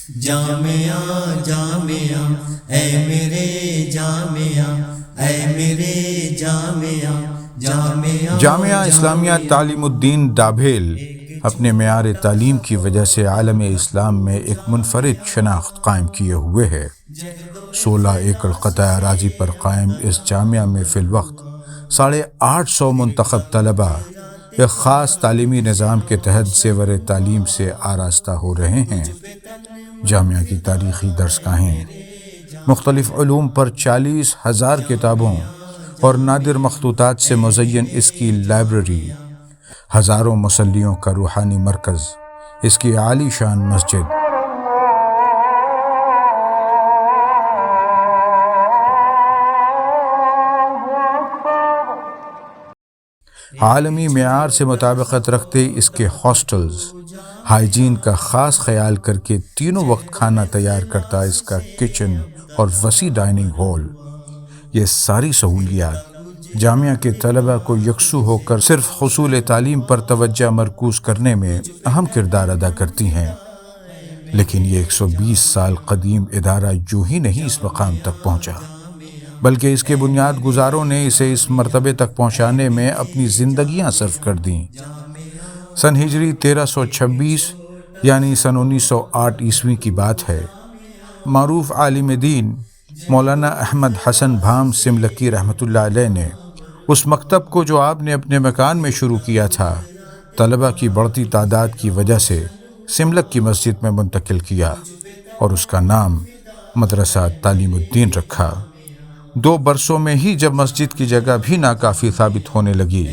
جامعہ جامعہ اے میرے جامعہ، اے میرے جامعہ جامعہ جامعہ اسلامیہ تعلیم الدین ڈابھیل اپنے معیار تعلیم کی وجہ سے عالم اسلام میں ایک منفرد شناخت قائم کیے ہوئے ہے۔ 16 ایکڑ قطع اراضی پر قائم اس جامعہ میں فی الوقت 850 منتخب طلباء ایک خاص تعلیمی نظام کے تحت زیور تعلیم سے آراستہ ہو رہے ہیں۔ جامعہ کی تاریخی درسگاہیں، مختلف علوم پر 40,000 کتابوں اور نادر مخطوطات سے مزین اس کی لائبریری، ہزاروں مصلیوں کا روحانی مرکز، اس کی عالی شان مسجد، عالمی معیار سے مطابقت رکھتے اس کے ہاسٹلز، ہائیجین کا خاص خیال کر کے تینوں وقت کھانا تیار کرتا اس کا کچن اور وسیع ڈائننگ ہال، یہ ساری سہولیات جامعہ کے طلباء کو یکسو ہو کر صرف حصول تعلیم پر توجہ مرکوز کرنے میں اہم کردار ادا کرتی ہیں۔ لیکن یہ 120 سال قدیم ادارہ یوں ہی نہیں اس مقام تک پہنچا، بلکہ اس کے بنیاد گزاروں نے اسے اس مرتبے تک پہنچانے میں اپنی زندگیاں صرف کر دیں۔ سن ہجری 1326 یعنی سن 1908 عیسوی کی بات ہے۔ معروف عالم دین مولانا احمد حسن بھام سملکی رحمۃ اللہ علیہ نے اس مکتب کو جو آپ نے اپنے مکان میں شروع کیا تھا، طلباء کی بڑھتی تعداد کی وجہ سے سملک کی مسجد میں منتقل کیا اور اس کا نام مدرسہ تعلیم الدین رکھا۔ 2 برسوں میں ہی جب مسجد کی جگہ بھی ناکافی ثابت ہونے لگی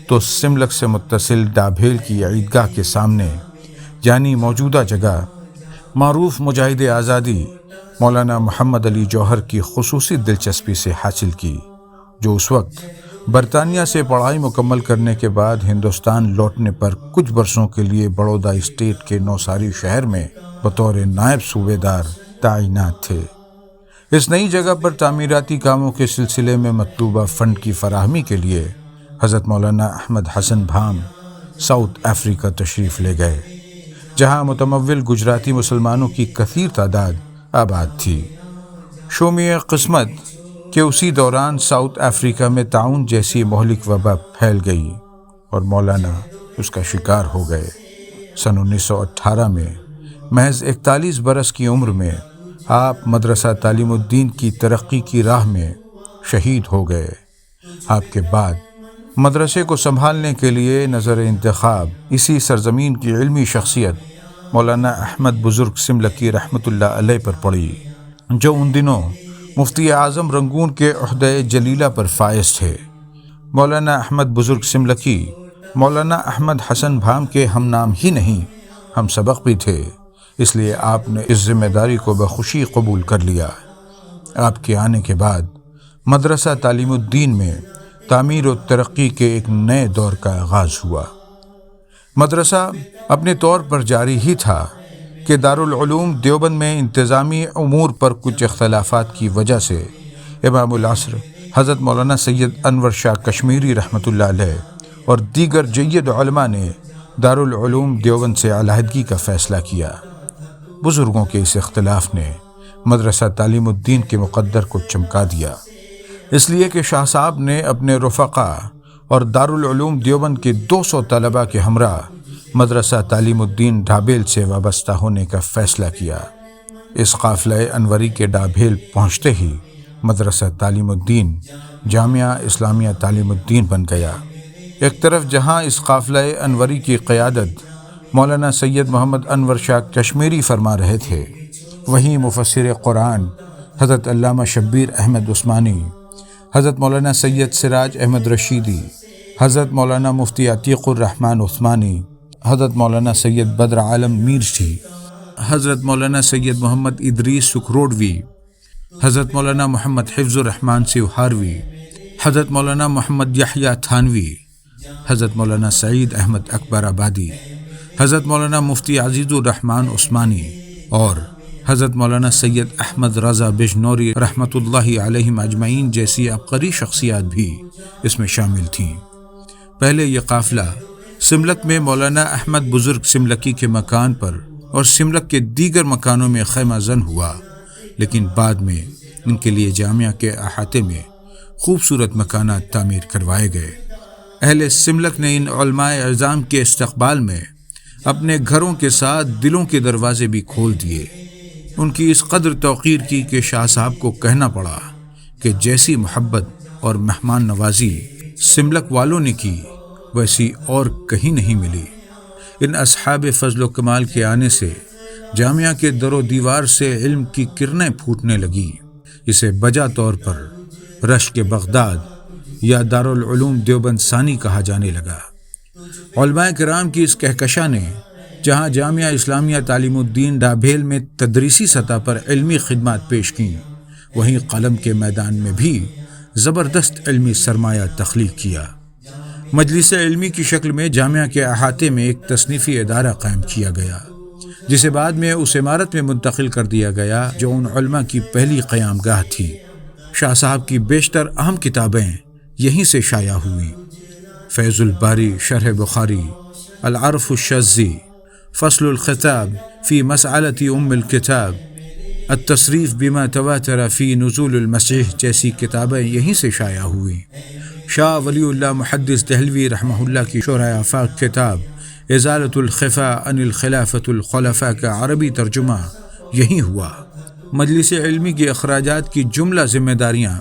تو سملک سے متصل ڈابھیل کی عیدگاہ کے سامنے یعنی موجودہ جگہ معروف مجاہد آزادی مولانا محمد علی جوہر کی خصوصی دلچسپی سے حاصل کی، جو اس وقت برطانیہ سے پڑھائی مکمل کرنے کے بعد ہندوستان لوٹنے پر کچھ برسوں کے لیے بڑودہ اسٹیٹ کے نوساری شہر میں بطور نائب صوبے دار تعینات تھے۔ اس نئی جگہ پر تعمیراتی کاموں کے سلسلے میں مطلوبہ فنڈ کی فراہمی کے لیے حضرت مولانا احمد حسن بھام ساؤتھ افریقہ تشریف لے گئے، جہاں متمول گجراتی مسلمانوں کی کثیر تعداد آباد تھی۔ شومی قسمت کہ اسی دوران ساؤتھ افریقہ میں طاعون جیسی مہلک وبا پھیل گئی اور مولانا اس کا شکار ہو گئے۔ سن 1918 میں محض 41 برس کی عمر میں آپ مدرسہ تعلیم الدین کی ترقی کی راہ میں شہید ہو گئے۔ آپ کے بعد مدرسے کو سنبھالنے کے لیے نظر انتخاب اسی سرزمین کی علمی شخصیت مولانا احمد بزرگ سملکی رحمۃ اللہ علیہ پر پڑی، جو ان دنوں مفتی اعظم رنگون کے عہدہ جلیلہ پر فائز تھے۔ مولانا احمد بزرگ سملکی مولانا احمد حسن بھام کے ہم نام ہی نہیں، ہم سبق بھی تھے، اس لیے آپ نے اس ذمہ داری کو بخوشی قبول کر لیا۔ آپ کے آنے کے بعد مدرسہ تعلیم الدین میں تعمیر و ترقی کے ایک نئے دور کا آغاز ہوا۔ مدرسہ اپنے طور پر جاری ہی تھا کہ دارالعلوم دیوبند میں انتظامی امور پر کچھ اختلافات کی وجہ سے امام العصر حضرت مولانا سید انور شاہ کشمیری رحمۃ اللہ علیہ اور دیگر جید علماء نے دارالعلوم دیوبند سے علیحدگی کا فیصلہ کیا۔ بزرگوں کے اس اختلاف نے مدرسہ تعلیم الدین کے مقدر کو چمکا دیا، اس لیے کہ شاہ صاحب نے اپنے رفقا اور دارالعلوم دیوبند کے 200 طلباء کے ہمراہ مدرسہ تعلیم الدین ڈابھیل سے وابستہ ہونے کا فیصلہ کیا۔ اس قافلہ انوری کے ڈابھیل پہنچتے ہی مدرسہ تعلیم الدین جامعہ اسلامیہ تعلیم الدین بن گیا۔ ایک طرف جہاں اس قافلہ انوری کی قیادت مولانا سید محمد انور شاہ کشمیری فرما رہے تھے، وہیں مفسر قرآن حضرت علامہ شبیر احمد عثمانی، حضرت مولانا سید سراج احمد رشیدی، حضرت مولانا مفتی عتیق الرحمن عثمانی، حضرت مولانا سید بدر عالم میرچی، حضرت مولانا سید محمد ادریس سکھروڈوی، حضرت مولانا محمد حفظ الرحمن سیوہاروی، حضرت مولانا محمد یحییٰ تھانوی، حضرت مولانا سعید احمد اکبر آبادی، حضرت مولانا مفتی عزیز الرحمن عثمانی اور حضرت مولانا سید احمد رضا بجنوری رحمۃ اللہ علیہم اجمعین جیسی عبقری شخصیات بھی اس میں شامل تھیں۔ پہلے یہ قافلہ سملک میں مولانا احمد بزرگ سملکی کے مکان پر اور سملک کے دیگر مکانوں میں خیمہ زن ہوا، لیکن بعد میں ان کے لیے جامعہ کے احاطے میں خوبصورت مکانات تعمیر کروائے گئے۔ اہل سملک نے ان علماء اعظام کے استقبال میں اپنے گھروں کے ساتھ دلوں کے دروازے بھی کھول دیے۔ ان کی اس قدر توقیر کی کہ شاہ صاحب کو کہنا پڑا کہ جیسی محبت اور مہمان نوازی سملک والوں نے کی ویسی اور کہیں نہیں ملی۔ ان اصحاب فضل و کمال کے آنے سے جامعہ کے در و دیوار سے علم کی کرنیں پھوٹنے لگی۔ اسے بجا طور پر رشک بغداد یا دارالعلوم دیوبند ثانی کہا جانے لگا۔ علماء کرام کی اس کہکشاں نے جہاں جامعہ اسلامیہ تعلیم الدین ڈابھیل میں تدریسی سطح پر علمی خدمات پیش کیں، وہیں قلم کے میدان میں بھی زبردست علمی سرمایہ تخلیق کیا۔ مجلس علمی کی شکل میں جامعہ کے احاطے میں ایک تصنیفی ادارہ قائم کیا گیا، جسے بعد میں اس عمارت میں منتقل کر دیا گیا جو ان علماء کی پہلی قیام گاہ تھی۔ شاہ صاحب کی بیشتر اہم کتابیں یہیں سے شائع ہوئیں۔ فیض الباری شرح بخاری، العرف الشاذی، فصل الخطاب فی مسألۃ ام الکتاب، التصریف بما تواتر فی نزول المسیح جیسی کتابیں یہیں سے شائع ہوئیں۔ شاہ ولی اللہ محدث دہلوی رحمہ اللہ کی شرح آفاق کتاب ازالۃ الخفا عن الخلافۃ الخلفاء کا عربی ترجمہ یہیں ہوا۔ مجلس علمی کے اخراجات کی جملہ ذمہ داریاں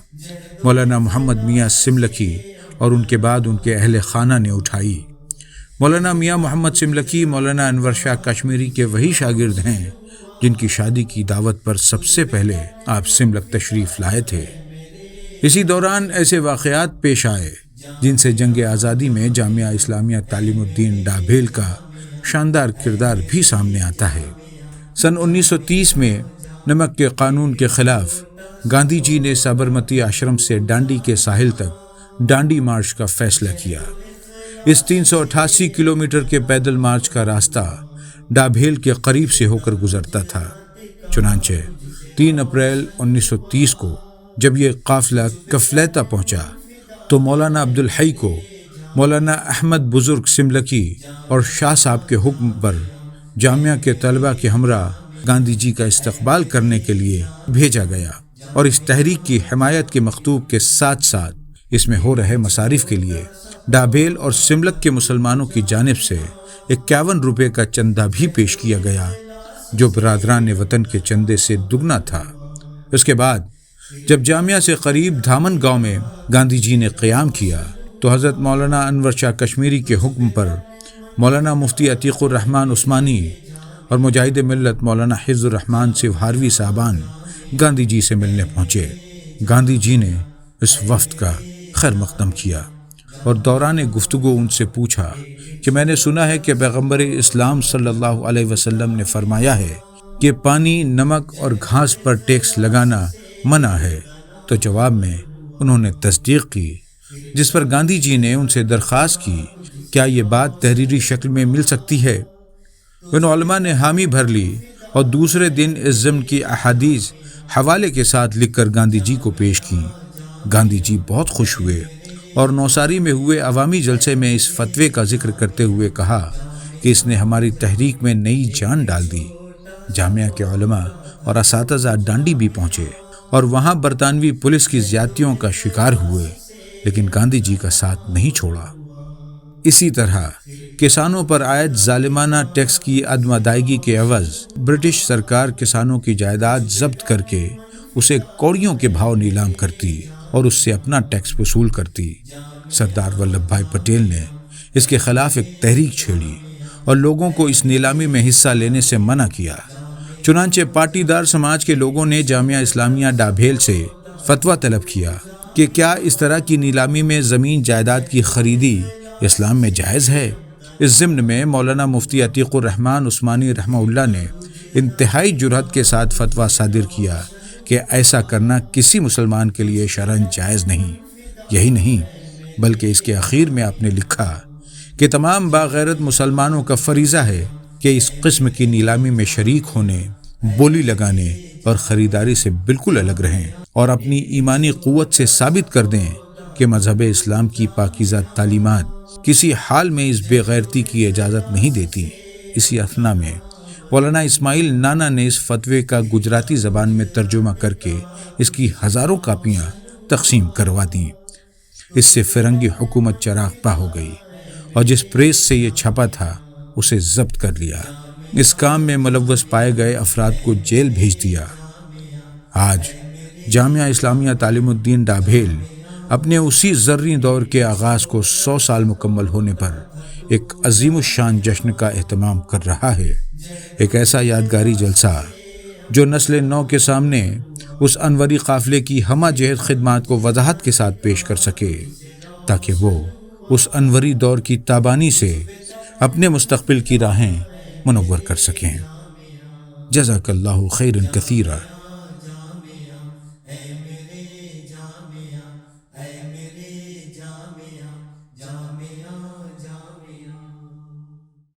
مولانا محمد میاں سملکی اور ان کے بعد ان کے اہل خانہ نے اٹھائی۔ مولانا میاں محمد سملکی مولانا انور شاہ کشمیری کے وہی شاگرد ہیں جن کی شادی کی دعوت پر سب سے پہلے آپ سملک تشریف لائے تھے۔ اسی دوران ایسے واقعات پیش آئے جن سے جنگ آزادی میں جامعہ اسلامیہ تعلیم الدین ڈابھیل کا شاندار کردار بھی سامنے آتا ہے۔ سن 1930 میں نمک کے قانون کے خلاف گاندھی جی نے سابرمتی آشرم سے ڈانڈی کے ساحل تک ڈانڈی مارچ کا فیصلہ کیا۔ اس 388 کلومیٹر کے پیدل مارچ کا راستہ ڈابھیل کے قریب سے ہو کر گزرتا تھا۔ چنانچہ 3 اپریل 1930 کو جب یہ قافلہ کفلیتا پہنچا تو مولانا عبدالحی کو مولانا احمد بزرگ سملکی اور شاہ صاحب کے حکم پر جامعہ کے طلبہ کے ہمراہ گاندھی جی کا استقبال کرنے کے لیے بھیجا گیا، اور اس تحریک کی حمایت کے مکتوب کے ساتھ ساتھ اس میں ہو رہے مصارف کے لیے ڈابھیل اور سملک کے مسلمانوں کی جانب سے 51 روپے کا چندہ بھی پیش کیا گیا، جو برادران وطن کے چندے سے دگنا تھا۔ اس کے بعد جب جامعہ سے قریب دھامن گاؤں میں گاندھی جی نے قیام کیا تو حضرت مولانا انور شاہ کشمیری کے حکم پر مولانا مفتی عتیق الرحمن عثمانی اور مجاہد ملت مولانا حفظ الرحمن سوہاروی صاحبان گاندھی جی سے ملنے پہنچے۔ گاندھی جی نے اس وفد کا خیر مقدم کیا اور دوران گفتگو ان سے پوچھا کہ میں نے سنا ہے کہ پیغمبر اسلام صلی اللہ علیہ وسلم نے فرمایا ہے کہ پانی، نمک اور گھاس پر ٹیکس لگانا منع ہے، تو جواب میں انہوں نے تصدیق کی، جس پر گاندھی جی نے ان سے درخواست کی کیا یہ بات تحریری شکل میں مل سکتی ہے؟ ان علماء نے حامی بھر لی اور دوسرے دن اس ضمن کی احادیث حوالے کے ساتھ لکھ کر گاندھی جی کو پیش کی۔ گاندھی جی بہت خوش ہوئے اور نوساری میں ہوئے عوامی جلسے میں اس فتوے کا ذکر کرتے ہوئے کہا کہ اس نے ہماری تحریک میں نئی جان ڈال دی۔ جامعہ کے علماء اور اساتذہ ڈانڈی بھی پہنچے اور وہاں برطانوی پولیس کی زیادتیوں کا شکار ہوئے، لیکن گاندھی جی کا ساتھ نہیں چھوڑا۔ اسی طرح کسانوں پر عائد ظالمانہ ٹیکس کی عدم ادائیگی کے عوض برٹش سرکار کسانوں کی جائیداد ضبط کر کے اسے کوڑیوں کے بھاؤ نیلام کرتی اور اس سے اپنا ٹیکس وصول کرتی۔ سردار ولبھ بھائی پٹیل نے اس کے خلاف ایک تحریک چھیڑی اور لوگوں کو اس نیلامی میں حصہ لینے سے منع کیا۔ چنانچہ پارٹی دار سماج کے لوگوں نے جامعہ اسلامیہ ڈابھیل سے فتویٰ طلب کیا کہ کیا اس طرح کی نیلامی میں زمین جائیداد کی خریدی اسلام میں جائز ہے۔ اس ضمن میں مولانا مفتی عتیق الرحمن عثمانی رحمہ اللہ نے انتہائی جرأت کے ساتھ فتویٰ صادر کیا کہ ایسا کرنا کسی مسلمان کے لیے شرعاً جائز نہیں۔ یہی نہیں بلکہ اس کے اخیر میں آپ نے لکھا کہ تمام باغیرت مسلمانوں کا فریضہ ہے کہ اس قسم کی نیلامی میں شریک ہونے، بولی لگانے اور خریداری سے بالکل الگ رہیں اور اپنی ایمانی قوت سے ثابت کر دیں کہ مذہب اسلام کی پاکیزہ تعلیمات کسی حال میں اس بے غیرتی کی اجازت نہیں دیتی۔ اسی اثنا میں مولانا اسماعیل نانا نے اس فتوے کا گجراتی زبان میں ترجمہ کر کے اس کی ہزاروں کاپیاں تقسیم کروا دیں۔ اس سے فرنگی حکومت چراغ پا ہو گئی اور جس پریس سے یہ چھپا تھا اسے ضبط کر لیا۔ اس کام میں ملوث پائے گئے افراد کو جیل بھیج دیا۔ آج جامعہ اسلامیہ تعلیم الدین ڈابھیل اپنے اسی زرعی دور کے آغاز کو 100 سال مکمل ہونے پر ایک عظیم الشان جشن کا اہتمام کر رہا ہے، ایک ایسا یادگاری جلسہ جو نسل نو کے سامنے اس انوری قافلے کی ہمہ جہت خدمات کو وضاحت کے ساتھ پیش کر سکے تاکہ وہ اس انوری دور کی تابانی سے اپنے مستقبل کی راہیں منور کر سکیں۔ جزاک اللہ خیرا کثیرا۔